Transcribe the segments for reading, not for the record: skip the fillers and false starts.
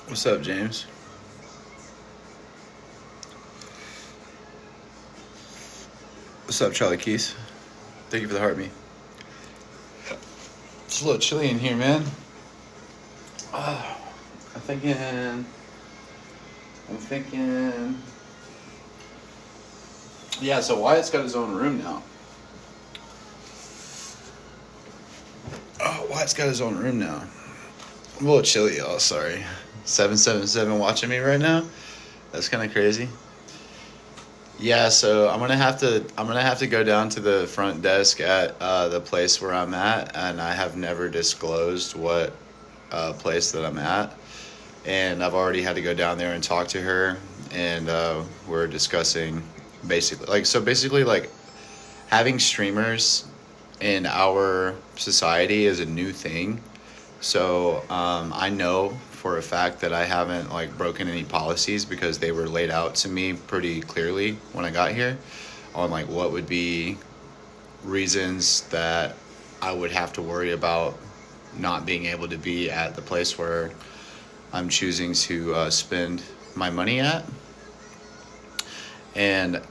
What's up, James? What's up, Charlie Keys? Thank you for the heart, me. It's a little chilly in here, man. I'm thinking. I'm thinking. Yeah, so Wyatt's got his own room now. Oh, Wyatt's got his own room now. I'm a little chilly, y'all. Sorry. 777 watching me right now. That's kind of crazy. Yeah, so I'm gonna have to go down to the front desk at the place where I'm at, and I have never disclosed what place that I'm at, and I've already had to go down there and talk to her, and we're discussing basically like having streamers in our society is a new thing. So I know for a fact that I haven't like broken any policies because they were laid out to me pretty clearly when I got here on like what would be reasons that I would have to worry about not being able to be at the place where I'm choosing to spend my money at. And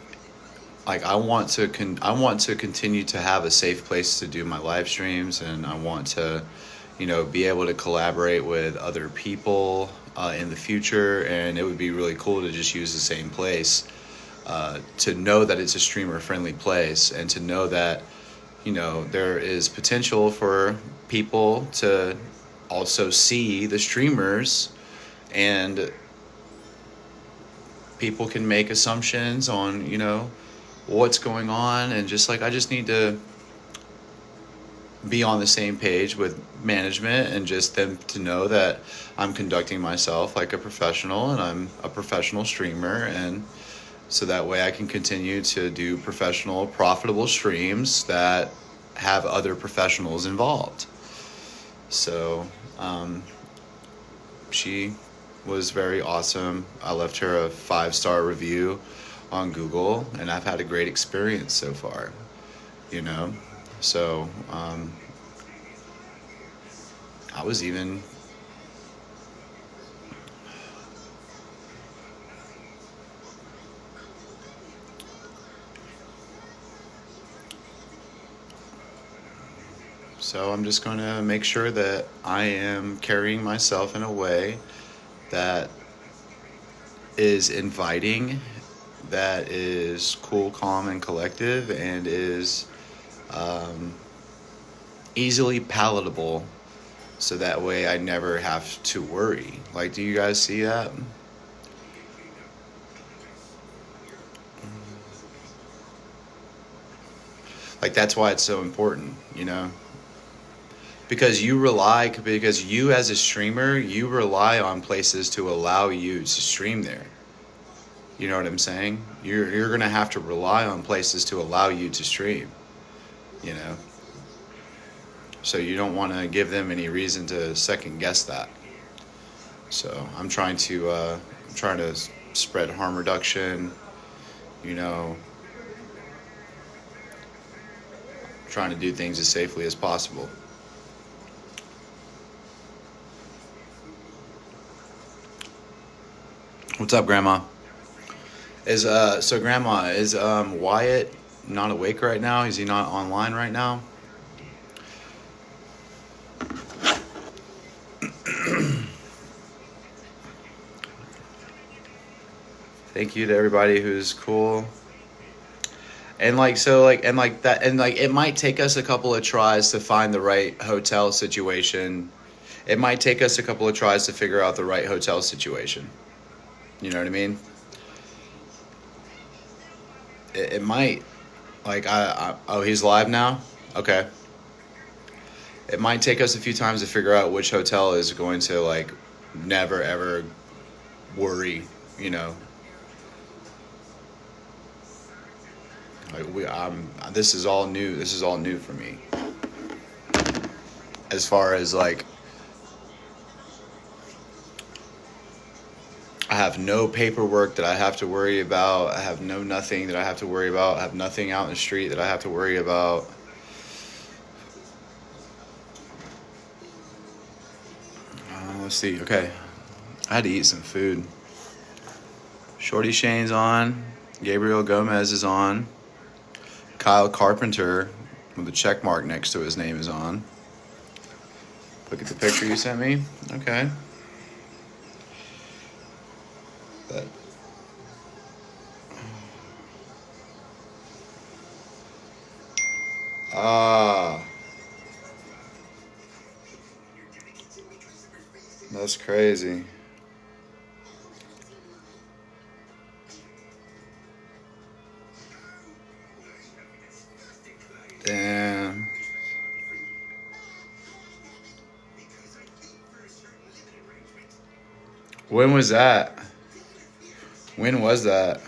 like I want to continue to have a safe place to do my live streams, and I want to, be able to collaborate with other people in the future. And it would be really cool to just use the same place, to know that it's a streamer friendly place, and to know that there is potential for people to also see the streamers, and people can make assumptions on what's going on. And just like I just need to be on the same page with management, and just them to know that I'm conducting myself like a professional, and I'm a professional streamer, and so that way I can continue to do professional profitable streams that have other professionals involved. So she was very awesome. I left her a 5-star review on Google, and I've had a great experience so far, you know? So, I was even, so I'm just going to make sure that I am carrying myself in a way that is inviting, that is cool, calm, and collective, and is um, easily palatable, so that way I never have to worry. Like, do you guys see that? Like, that's why it's so important, because you as a streamer, you rely on places to allow you to stream there. You know what I'm saying? You're going to have to rely on places to allow you to stream, you know? So you don't want to give them any reason to second guess that. So I'm trying to spread harm reduction, you know, trying to do things as safely as possible. What's up, Grandma? Grandma, is Wyatt not awake right now? Is he not online right now? Thank you to everybody who's cool. And it might take us a couple of tries to find the right hotel situation. It might take us a couple of tries to figure out the right hotel situation. You know what I mean? It might. Like, oh, he's live now? Okay. It might take us a few times to figure out which hotel is going to, like, never ever worry, you know. Like, this is all new. This is all new for me. As far as, like, I have no paperwork that I have to worry about. I have no nothing that I have to worry about. I have nothing out in the street that I have to worry about. Let's see. Okay. I had to eat some food. Shorty Shane's on. Gabriel Gomez is on. Kyle Carpenter with a check mark next to his name is on. Look at the picture you sent me. Okay. That. Ah. That's crazy. Damn. When was that? When was that?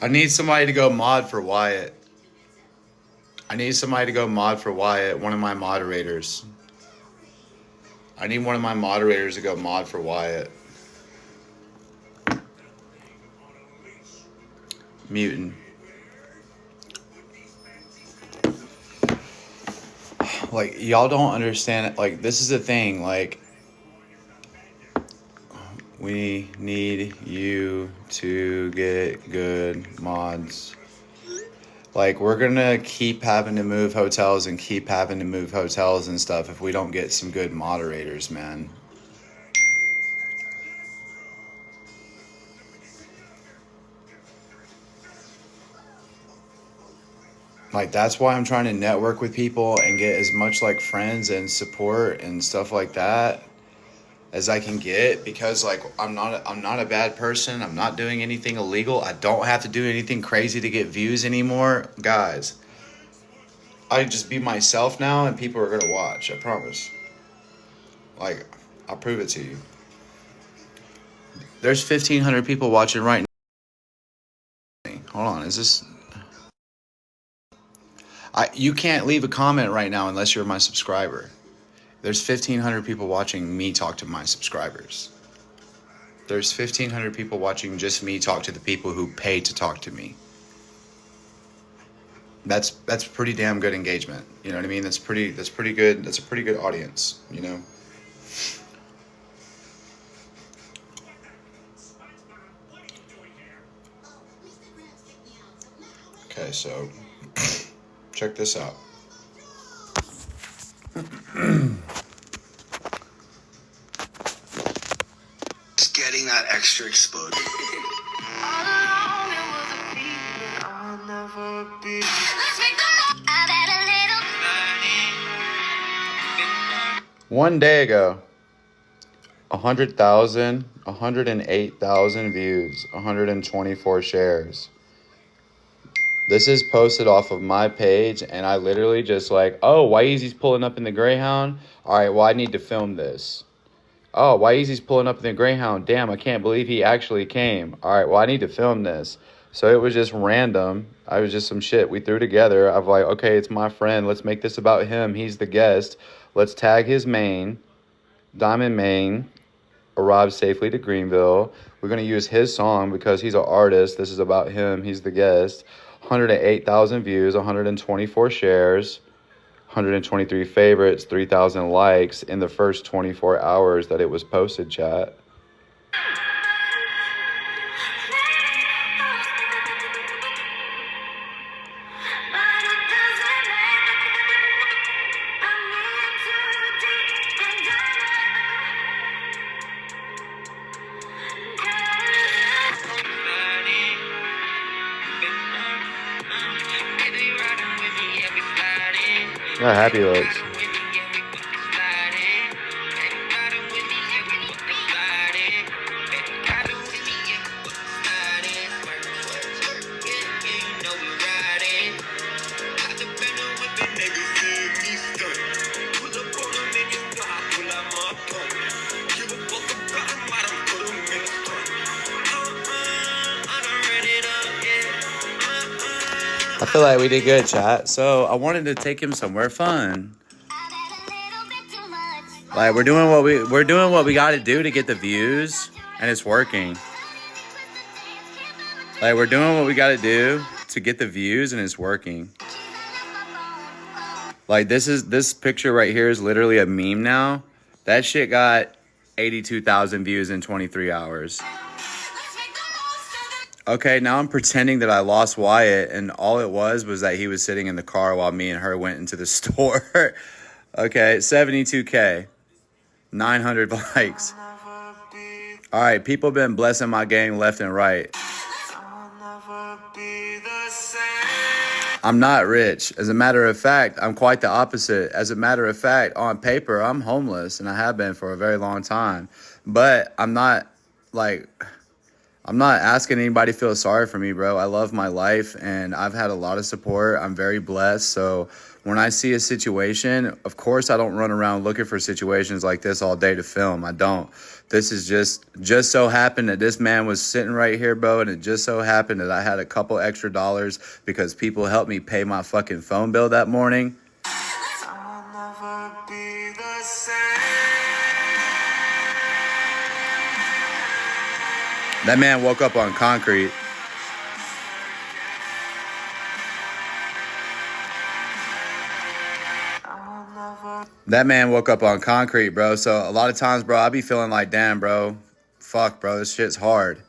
I need somebody to go mod for Wyatt. I need somebody to go mod for Wyatt, one of my moderators. I need one of my moderators to go mod for Wyatt. Mutant. Like, y'all don't understand it. Like, this is the thing. Like, we need you to get good mods. Like, we're gonna keep having to move hotels and keep having to move hotels and stuff if we don't get some good moderators, man. Like, that's why I'm trying to network with people and get as much like friends and support and stuff like that as I can get, because like I'm not a bad person. I'm not doing anything illegal. I don't have to do anything crazy to get views anymore, guys. I just be myself now and people are gonna watch. I promise. Like, I'll prove it to you. There's 1,500 people watching right now. Hold on, is this? You can't leave a comment right now unless you're my subscriber. There's 1,500 people watching me talk to my subscribers. There's 1,500 people watching just me talk to the people who pay to talk to me. That's pretty damn good engagement. You know what I mean? That's pretty good. That's a pretty good audience, you know? Okay, so check this out. Just getting that extra exposure. One day ago, 100,000, 108,000 views, 124 shares. This is posted off of my page, and I literally just like, oh, Wyeezy's pulling up in the Greyhound. All right, well, I need to film this. Oh, Wyeezy's pulling up in the Greyhound. Damn, I can't believe he actually came. All right, well, I need to film this. So it was just random. I was just some shit we threw together. I'm like, okay, it's my friend. Let's make this about him. He's the guest. Let's tag his main, Diamond Main, arrived safely to Greenville. We're going to use his song because he's an artist. This is about him. He's the guest. 108,000 views, 124 shares, 123 favorites, 3,000 likes in the first 24 hours that it was posted, chat. How happy he looks. I feel like we did good, chat. So I wanted to take him somewhere fun. Like we're doing what we got to do to get the views, and it's working. Like we're doing what we got to do to get the views, and it's working. Like this picture right here is literally a meme now. That shit got 82,000 views in 23 hours. Okay, now I'm pretending that I lost Wyatt, and all it was that he was sitting in the car while me and her went into the store. Okay, 72K. 900 likes. All right, people been blessing my game left and right. I'm not rich. As a matter of fact, I'm quite the opposite. As a matter of fact, on paper, I'm homeless, and I have been for a very long time. But I'm not asking anybody to feel sorry for me, bro. I love my life, and I've had a lot of support. I'm very blessed. So when I see a situation, of course, I don't run around looking for situations like this all day to film. I don't. This is just so happened that this man was sitting right here, bro, and it just so happened that I had a couple extra dollars because people helped me pay my fucking phone bill that morning. I'll never be the same. That man woke up on concrete. That man woke up on concrete, bro. So a lot of times, bro, I be feeling like, damn, bro, fuck, bro, this shit's hard.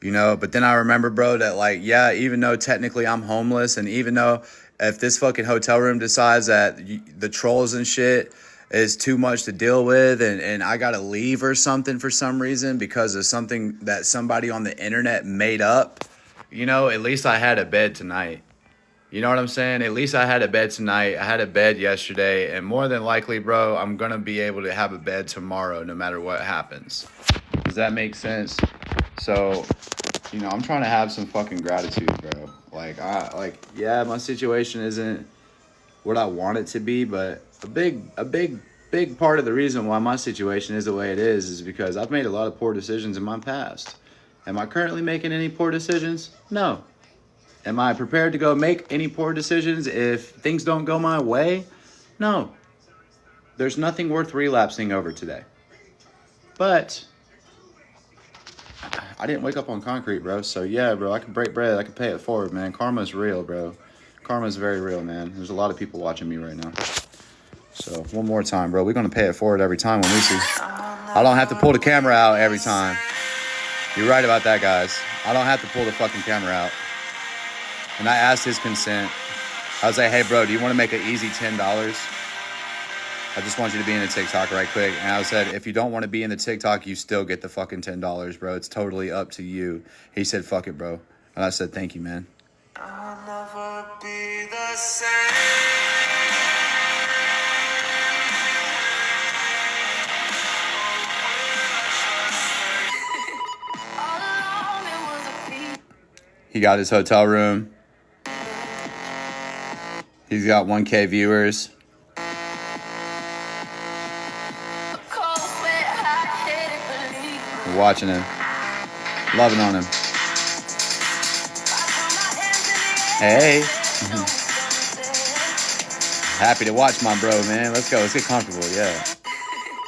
You know, but then I remember, bro, that like, yeah, even though technically I'm homeless, and even though if this fucking hotel room decides that the trolls and shit is too much to deal with, and I gotta leave or something for some reason because of something that somebody on the internet made up, you know, at least I had a bed tonight. You know what I'm saying? At least I had a bed tonight. I had a bed yesterday, and more than likely, bro, I'm gonna be able to have a bed tomorrow no matter what happens. Does that make sense? So, you know, I'm trying to have some fucking gratitude, bro. Yeah, my situation isn't what I want it to be, but a big part of the reason why my situation is the way it is because I've made a lot of poor decisions in my past. Am I currently making any poor decisions? No. Am I prepared to go make any poor decisions if things don't go my way? No. There's nothing worth relapsing over today. But I didn't wake up on concrete, bro. So yeah, bro, I can break bread. I can pay it forward, man. Karma's real, bro. Karma's very real, man. There's a lot of people watching me right now. So one more time, bro. We're going to pay it forward every time when we see. I don't have to pull the camera out every time. You're right about that, guys. I don't have to pull the fucking camera out. And I asked his consent. I was like, hey, bro, do you want to make an easy $10? I just want you to be in the TikTok right quick. And I said, if you don't want to be in the TikTok, you still get the fucking $10, bro. It's totally up to you. He said, fuck it, bro. And I said, thank you, man. I'll never be the same. He got his hotel room. He's got 1K viewers. We're watching him. Loving on him. Hey. Happy to watch my bro, man. Let's go. Let's get comfortable. Yeah.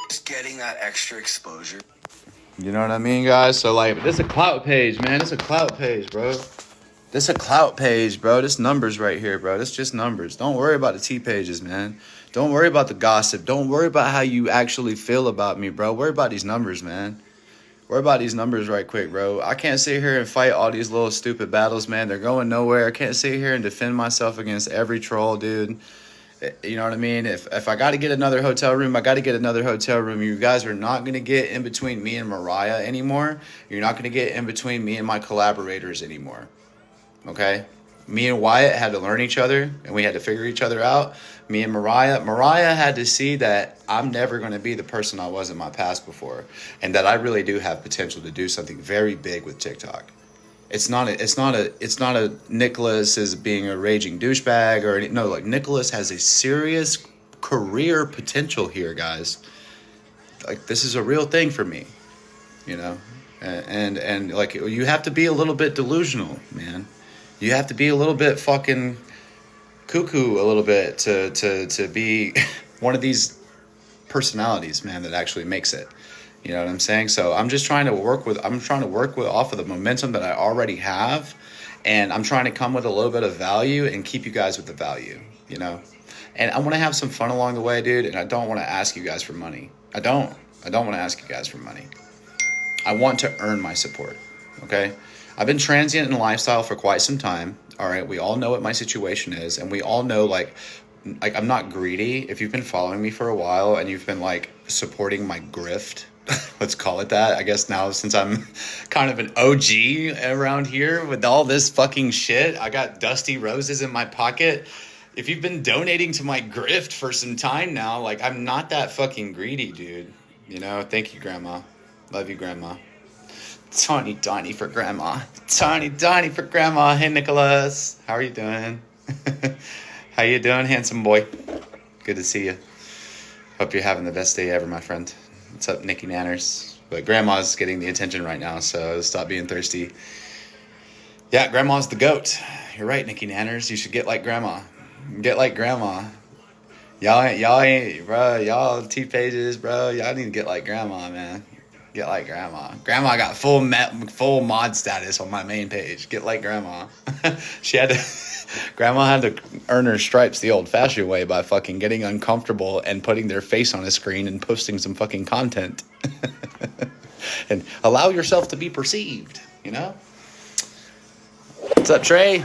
Just getting that extra exposure. You know what I mean, guys? So, like, this is a clout page, man. This is a clout page, bro. This a clout page, bro. This numbers right here, bro. This just numbers. Don't worry about the T pages, man. Don't worry about the gossip. Don't worry about how you actually feel about me, bro. Worry about these numbers, man. Worry about these numbers right quick, bro. I can't sit here and fight all these little stupid battles, man. They're going nowhere. I can't sit here and defend myself against every troll, dude. You know what I mean? If I got to get another hotel room, I got to get another hotel room. You guys are not going to get in between me and Mariah anymore. You're not going to get in between me and my collaborators anymore. Okay? Me and Wyatt had to learn each other, and we had to figure each other out. Me and Mariah had to see that I'm never going to be the person I was in my past before, and that I really do have potential to do something very big with TikTok. It's not a Nicholas is being a raging douchebag or any, no, like Nicholas has a serious career potential here, guys. Like this is a real thing for me, you know, and like you have to be a little bit delusional, man. You have to be a little bit fucking cuckoo a little bit to be one of these personalities, man, that actually makes it. You know what I'm saying? So I'm trying to work with off of the momentum that I already have, and I'm trying to come with a little bit of value and keep you guys with the value, you know? And I want to have some fun along the way, dude, and I don't want to ask you guys for money. I don't want to ask you guys for money. I want to earn my support, okay? I've been transient in lifestyle for quite some time, all right? We all know what my situation is, and we all know, like I'm not greedy. If you've been following me for a while and you've been, like, supporting my grift, let's call it that, I guess now since I'm kind of an OG around here with all this fucking shit, I got dusty roses in my pocket. If you've been donating to my grift for some time now, like, I'm not that fucking greedy, dude. You know, thank you, Grandma. Love you, Grandma. Tiny Donnie for Grandma. Tiny Donnie for Grandma. Hey, Nicholas. How are you doing? How you doing, handsome boy? Good to see you. Hope you're having the best day ever, my friend. What's up, Nikki Nanners? But Grandma's getting the attention right now, so stop being thirsty. Yeah, Grandma's the goat. You're right, Nikki Nanners. You should get like Grandma. Get like Grandma. Y'all ain't, bro. Y'all T-pages, bro. Y'all need to get like Grandma, man. Get like Grandma. Grandma got full mod status on my main page. Get like Grandma. Grandma had to earn her stripes the old-fashioned way by fucking getting uncomfortable and putting their face on a screen and posting some fucking content. And allow yourself to be perceived, you know? What's up, Trey?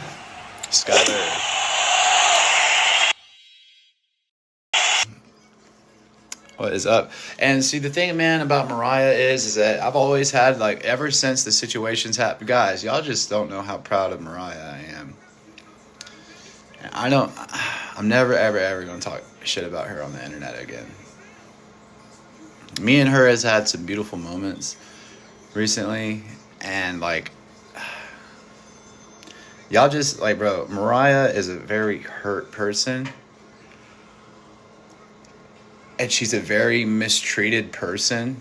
Skyler. What is up? And see, the thing, man, about Mariah is that I've always had, like, ever since the situation's happened, guys, y'all just don't know how proud of Mariah I am. I'm never, ever going to talk shit about her on the internet again. Me and her has had some beautiful moments recently, and, like, y'all just, like, bro, Mariah is a very hurt person. And she's a very mistreated person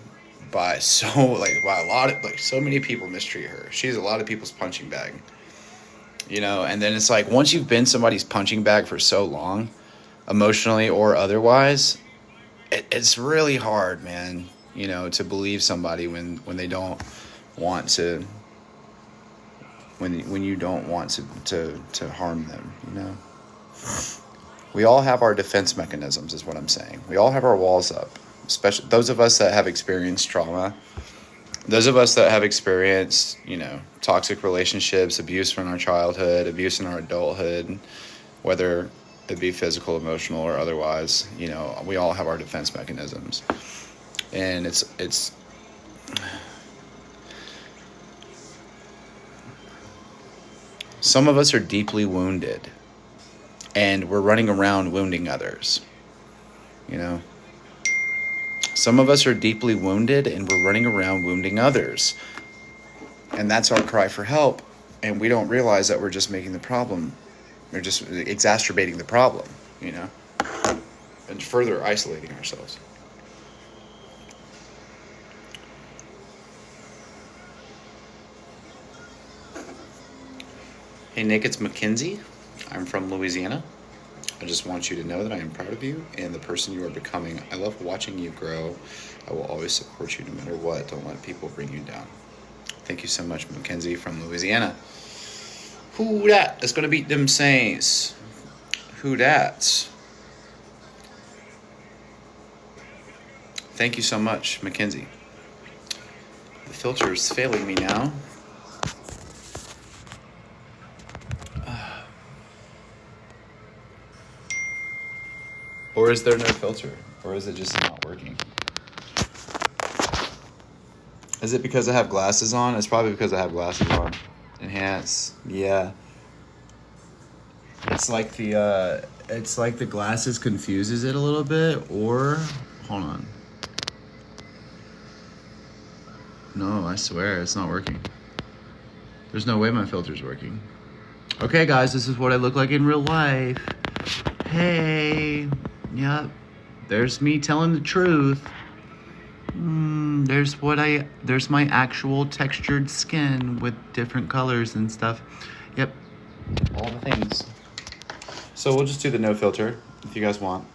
by so many people mistreat her. She's a lot of people's punching bag, you know. And then it's like, once you've been somebody's punching bag for so long, emotionally or otherwise, it's really hard, man, you know, to believe somebody when they don't want to, when you don't want to harm them, you know. We all have our defense mechanisms, is what I'm saying. We all have our walls up, especially those of us that have experienced trauma, those of us that have experienced, you know, toxic relationships, abuse from our childhood, abuse in our adulthood, whether it be physical, emotional, or otherwise. You know, we all have our defense mechanisms, and it's some of us are deeply wounded. And we're running around wounding others, you know. Some of us are deeply wounded and we're running around wounding others. And that's our cry for help. And we don't realize that we're just making the problem. We're just exacerbating the problem, you know. And further isolating ourselves. Hey, Nick, it's Mackenzie. I'm from Louisiana. I just want you to know that I am proud of you and the person you are becoming. I love watching you grow. I will always support you no matter what. Don't let people bring you down. Thank you so much, Mackenzie from Louisiana. Who dat? That's going to beat them Saints. Who dat? Thank you so much, Mackenzie. The filter is failing me now. Or is there no filter? Or is it just not working? Is it because I have glasses on? It's probably because I have glasses on. Enhance. Yeah. It's like the glasses confuses it a little bit, or hold on. No, I swear it's not working. There's no way my filter's working. Okay, guys, this is what I look like in real life. Hey, yep. There's me telling the truth. There's my actual textured skin with different colors and stuff. Yep, all the things. So we'll just do the no filter if you guys want.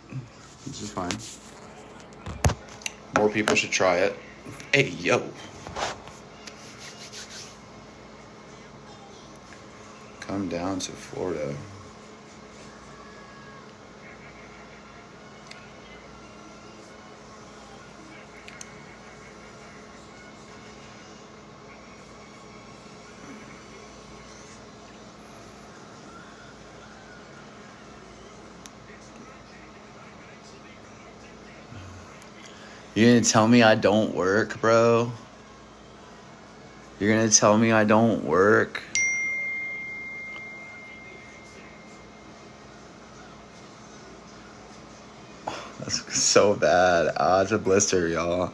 This is fine. More people should try it. Hey, yo. Come down to Florida. You're gonna tell me I don't work, bro? You're gonna tell me I don't work? That's so bad. Ah, it's a blister, y'all.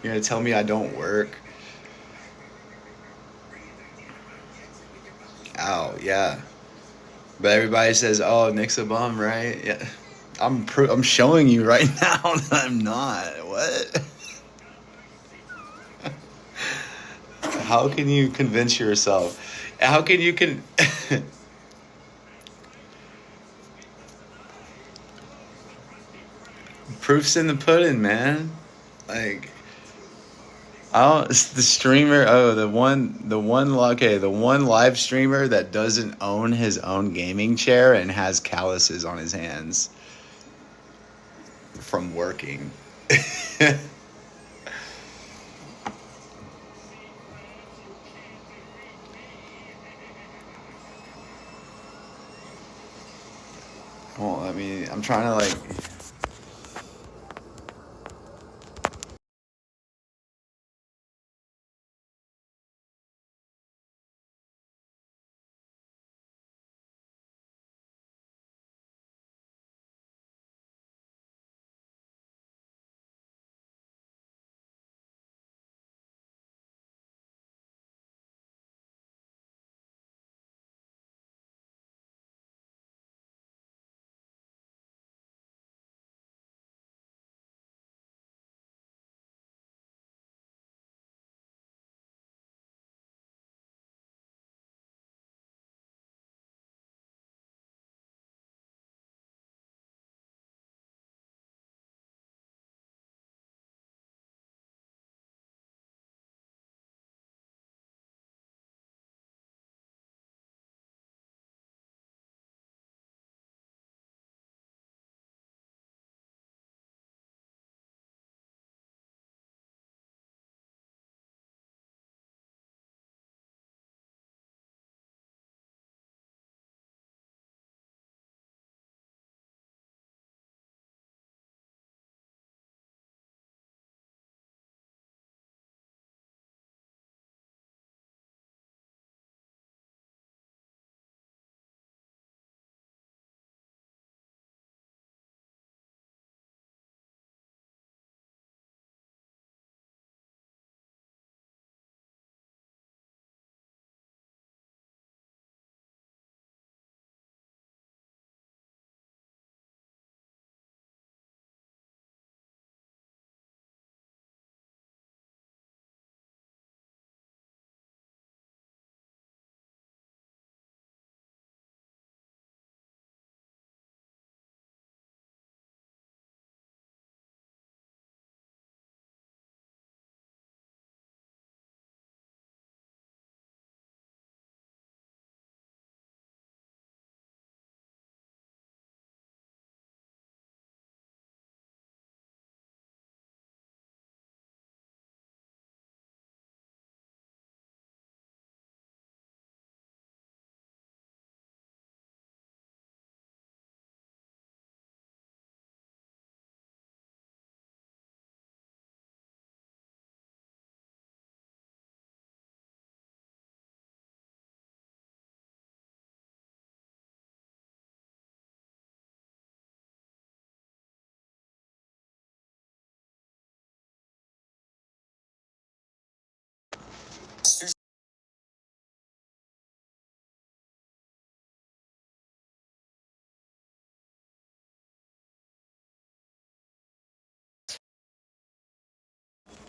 You're gonna tell me I don't work? Ow, yeah. But everybody says, "Oh, Nick's a bum, right?" Yeah. I'm showing you right now that I'm not. What? How can you convince yourself? How can you Proof's in the pudding, man. Like, oh, it's the streamer. Oh, the one live streamer that doesn't own his own gaming chair and has calluses on his hands from working. Well, I mean, I'm trying to like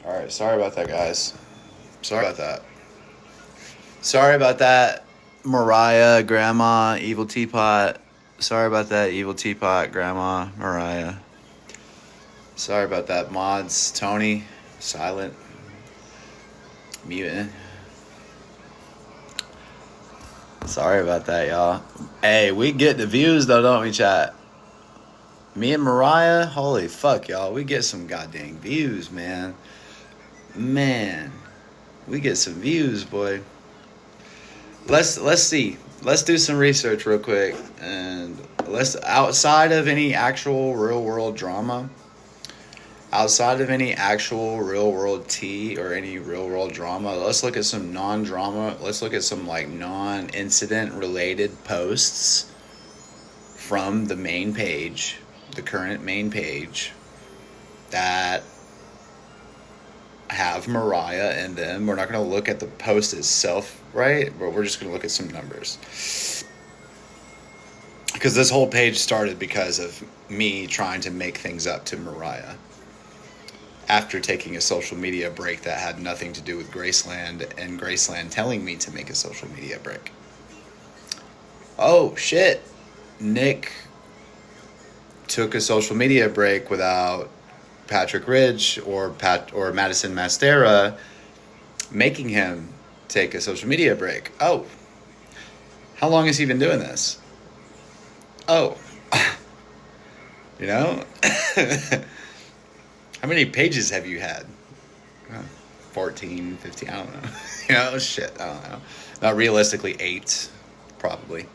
Alright, sorry about that, guys. Sorry about that. Sorry about that, Mariah, Grandma, Evil Teapot. Sorry about that, Evil Teapot, Grandma, Mariah. Sorry about that, mods, Tony, Silent, Mutant. Sorry about that, y'all. Hey, we get the views though, don't we, chat? Me and Mariah, holy fuck, y'all. We get some goddamn views, man. Man, we get some views, boy. Let's see. Let's do some research real quick, and let's, outside of any actual real world drama, outside of any actual real world tea or any real world drama, let's look at some non-drama. Let's look at some like non-incident related posts from the main page, the current main page, that have Mariah in them. We're not going to look at the post itself, right? But we're just going to look at some numbers. Because this whole page started because of me trying to make things up to Mariah after taking a social media break that had nothing to do with Graceland, and Graceland telling me to make a social media break. Oh, shit. Nick took a social media break without Patrick Ridge or Madison Mastera making him take a social media break. Oh, how long has he been doing this? Oh, you know, how many pages have you had? 14, 15, I don't know. You know, shit, I don't know. Not realistically, 8, probably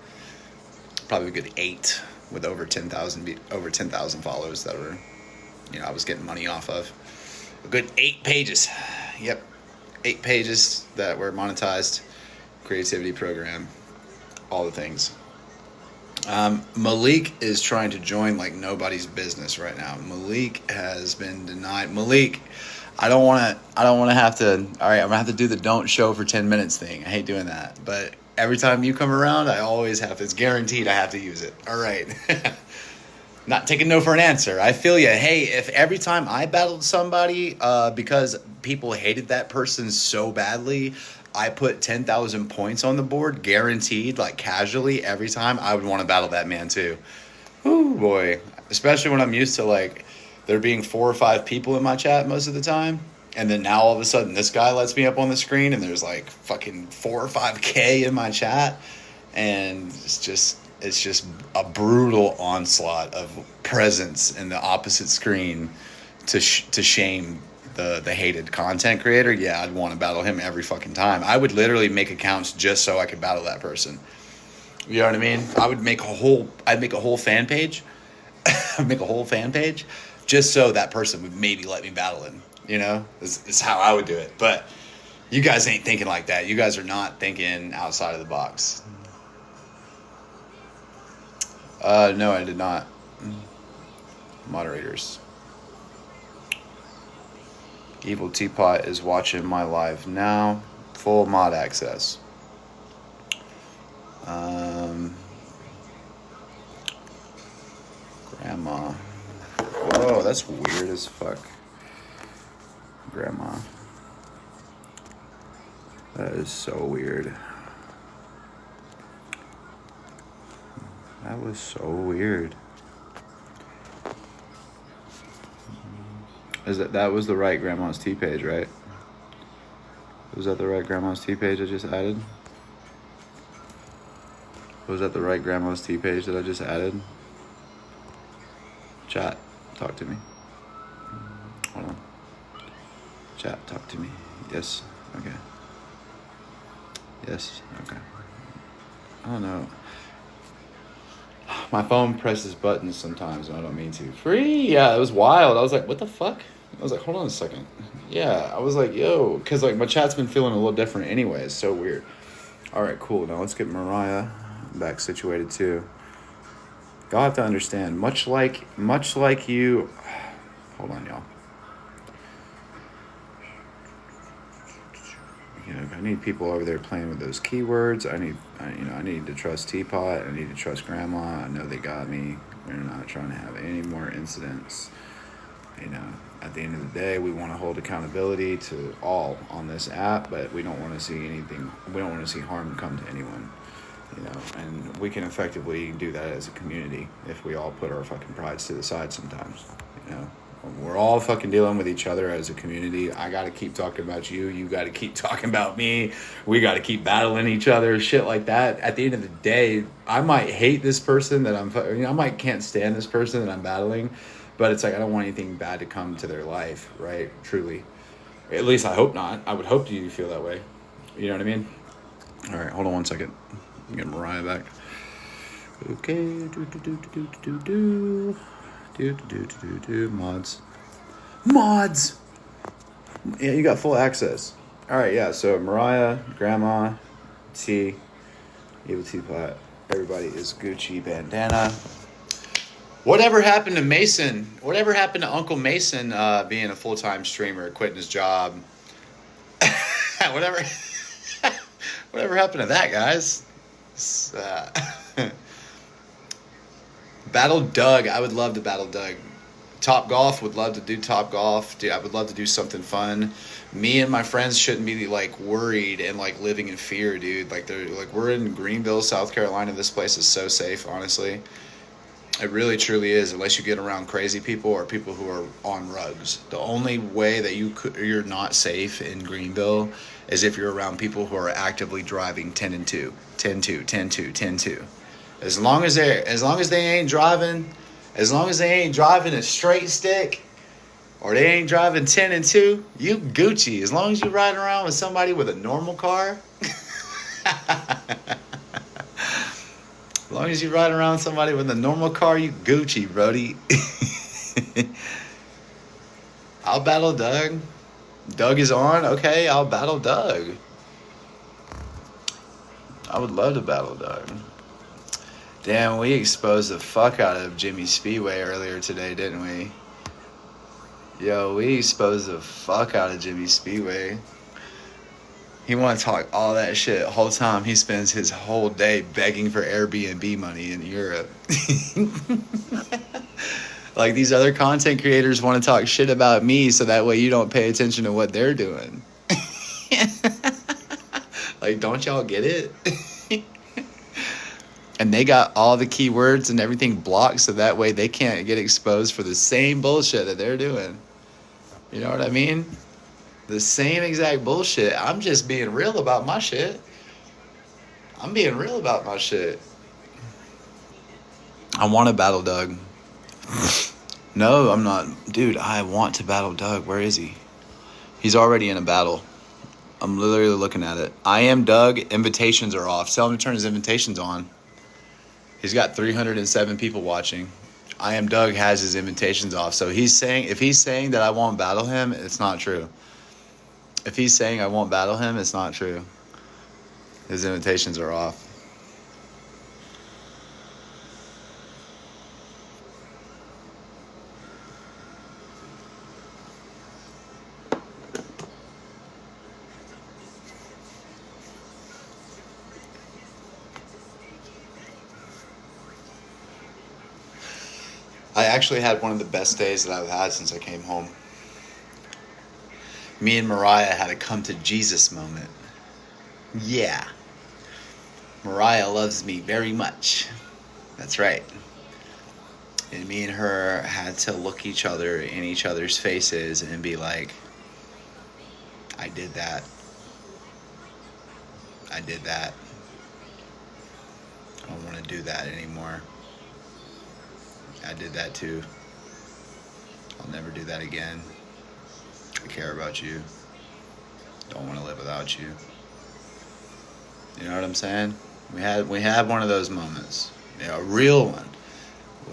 a good 8 with over 10,000 followers that were, you know, I was getting money off of. A good 8 pages. Yep. 8 pages that were monetized. Creativity program. All the things. Malik is trying to join like nobody's business right now. Malik has been denied. Malik, I don't want to have to, all right, I'm going to have to do the don't show for 10 minutes thing. I hate doing that. But every time you come around, I always have to, it's guaranteed I have to use it. All right. Not taking no for an answer. I feel you. Hey, if every time I battled somebody because people hated that person so badly, I put 10,000 points on the board, guaranteed, like casually, every time, I would want to battle that man too. Whoo, boy. Especially when I'm used to like there being 4 or 5 people in my chat most of the time. And then now all of a sudden this guy lets me up on the screen and there's like fucking 4 or 5K in my chat. And it's just a brutal onslaught of presence in the opposite screen to shame the hated content creator. Yeah, I'd want to battle him every fucking time. I would literally make accounts just so I could battle that person. You know what I mean? I'd make a whole fan page. I'd make a whole fan page just so that person would maybe let me battle him. You know? Is how I would do it. But you guys ain't thinking like that. You guys are not thinking outside of the box. No, I did not. Moderators. Evil Teapot is watching my live now. Full mod access. Grandma. Whoa, that's weird as fuck. Grandma. That is so weird. That was so weird. That was the right Grandma's Tea page, right? Was that the right Grandma's Tea page I just added? Was that the right Grandma's Tea page that I just added? Chat, talk to me. Hold on. Chat, talk to me. Yes. Okay. Yes. Okay. I don't know. My phone presses buttons sometimes and I don't mean to. Free? Yeah, it was wild. I was like, what the fuck? I was like, hold on a second. Yeah, I was like, yo. Because like my chat's been feeling a little different anyway. It's so weird. All right, cool. Now let's get Mariah back situated too. Y'all have to understand, much like you. Hold on, y'all. You know, I need people over there playing with those keywords. I need to trust Teapot. I need to trust Grandma. I know they got me. We're not trying to have any more incidents. You know, At the end of the day, we want to hold accountability to all on this app, but we don't want to see anything. We don't want to see harm come to anyone, you know. And we can effectively do that as a community if we all put our fucking prides to the side sometimes, you know. We're all fucking dealing with each other as a community. I got to keep talking about you. You got to keep talking about me. We got to keep battling each other. Shit like that. At the end of the day, I might hate this person that I might can't stand this person that I'm battling, but it's like I don't want anything bad to come to their life, right? Truly. At least I hope not. I would hope you feel that way. You know what I mean? All right, hold on 1 second. Get Mariah back. Okay. Mods. Yeah, you got full access. All right, yeah. So Mariah, Grandma, T, Evil Teapot, everybody is Gucci bandana. Whatever happened to Mason? Whatever happened to Uncle Mason being a full-time streamer, quitting his job? whatever. Whatever happened to that, guys? Battle Doug. I would love to battle Doug. Top Golf would love to do Top Golf. Dude, I would love to do something fun. Me and my friends shouldn't be like worried and like living in fear, dude. Like they're like we're in Greenville, South Carolina. This place is so safe, honestly. It really truly is, unless you get around crazy people or people who are on rugs. The only way that you're not safe in Greenville is if you're around people who are actively driving 10 and 2, 10 2, 10 2, 10 2. As long as they ain't driving a straight stick, or they ain't driving 10 and 2, you Gucci. As long as you're riding around with somebody with a normal car. As long as you ride around somebody with a normal car, you Gucci, brody. I'll battle Doug. Doug is on? Okay, I'll battle Doug. I would love to battle Doug. Damn, we exposed the fuck out of Jimmy Speedway earlier today, didn't we? Yo, we exposed the fuck out of Jimmy Speedway. He want to talk all that shit. Whole time he spends his whole day begging for Airbnb money in Europe. Like these other content creators want to talk shit about me so that way you don't pay attention to what they're doing. Like, don't y'all get it? And they got all the keywords and everything blocked so that way they can't get exposed for the same bullshit that they're doing. You know what I mean? The same exact bullshit. I'm just being real about my shit. I'm being real about my shit. I want to battle Doug. No, I'm not. Dude, I want to battle Doug. Where is he? He's already in a battle. I'm literally looking at it. I am Doug. Invitations are off. Tell him to turn his invitations on. He's got 307 people watching. I am Doug has his invitations off. So if he's saying that I won't battle him, it's not true. If he's saying I won't battle him, it's not true. His invitations are off. I actually had one of the best days that I've had since I came home. Me and Mariah had a come to Jesus moment. Yeah. Mariah loves me very much. That's right. And me and her had to look each other in each other's faces and be like, I did that. I did that. I don't want to do that anymore. I did that too. I'll never do that again. I care about you. Don't want to live without you. You know what I'm saying? We had one of those moments. You know, a real one.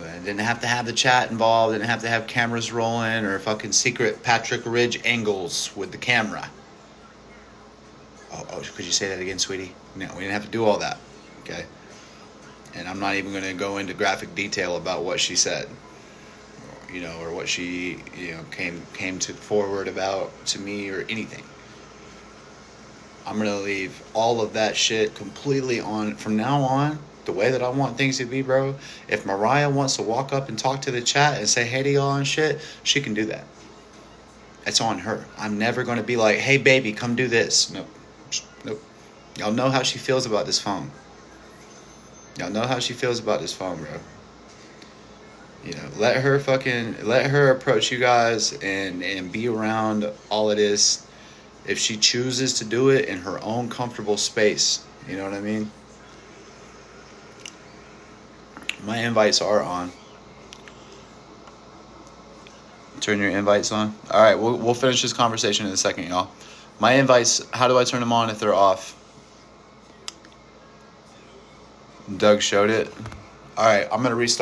I didn't have to have the chat involved. Didn't have to have cameras rolling or fucking secret Patrick Ridge angles with the camera. Oh, could you say that again, sweetie? No, we didn't have to do all that. Okay? And I'm not even going to go into graphic detail about what she said, you know, or what she, you know, came to forward about to me or anything. I'm going to leave all of that shit completely on from now on, the way that I want things to be, bro. If Mariah wants to walk up and talk to the chat and say hey to y'all and shit, she can do that. It's on her. I'm never going to be like, hey, baby, come do this. Nope. Nope. Y'all know how she feels about this phone. Y'all know how she feels about this phone, bro. You know, let her approach you guys and be around all it is. If she chooses to do it in her own comfortable space, you know what I mean? My invites are on. Turn your invites on. All right, we'll finish this conversation in a second, y'all. My invites, how do I turn them on if they're off? Doug showed it. All right, I'm going to restart.